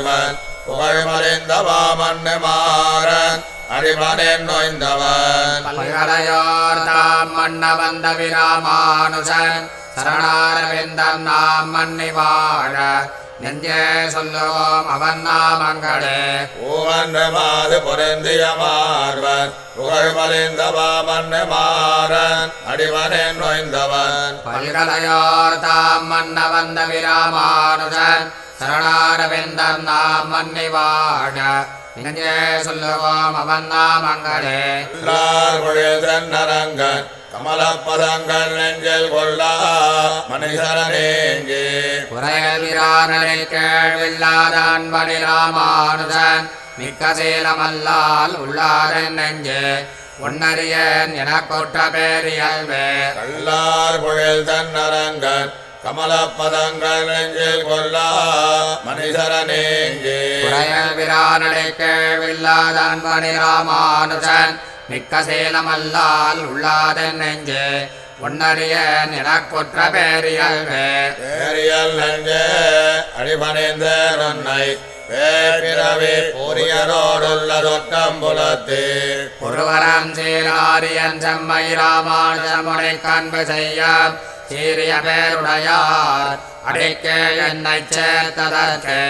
மார்வன் புகழ்மறிந்தவா மண்ணு மாறன் அடிமனேன் நோய்ந்தவன் பல்கலையோர் தாம் மன்ன வந்த விராமானுஷன் சரணாரவிந்தன் நாம் மன்னி வாழ நெஞ்சே சொல்லுவோம் அவன் நாமங்களே பூவன்று மாது பொருந்திய மார்வன் புகழ்மறிந்தவா மண்ணு மாறன் அடிமனேன் நோய்ந்தவன் பல்கலையோர் தாம் மன்ன வந்த விராமானுஷன் சரணாரவிந்தன் நாம் மன்னி வாழ நெஞ்சே சொல்லுவோம் அவன் நாமங்களே நரங்கன் கமலப்பதங்கள் நெஞ்சில் கொள்ளா மனிதனேங்கே குறைவிரானனை கேள்வில்லாதான் மணி ராமானுஜன் மிக்க சீலமல்லால் உள்ளாரன் நெஞ்சே உன்னறியன் எனக்கொற்ற பேரியல்வே கல்லார் புயல் தன்னரங்கன் கமலப்பதங்கள் நெஞ்சில் கொள்ளா மனிதனேங்கே குறைவிரானனை கேள்வில்லாதான் மணி ராமானுஜன் மிக்க சேலமல்லால் உள்ளாதன் நெஞ்சே உன்னறியன் எனக்கொற்ற பேரியல்வே பேரியல் நெஞ்சே அடிபணிந்தேன் உன்னை பேரவே போரியரோடுள்ள தொட்டம்புலத்தே ஒருவரம் சீராரியன் செம்மை ராமானுஜமுனை கண்பு செய்ய சீரிய பேருடையார் அடிக்கே என்னை சேர்த்ததற்கு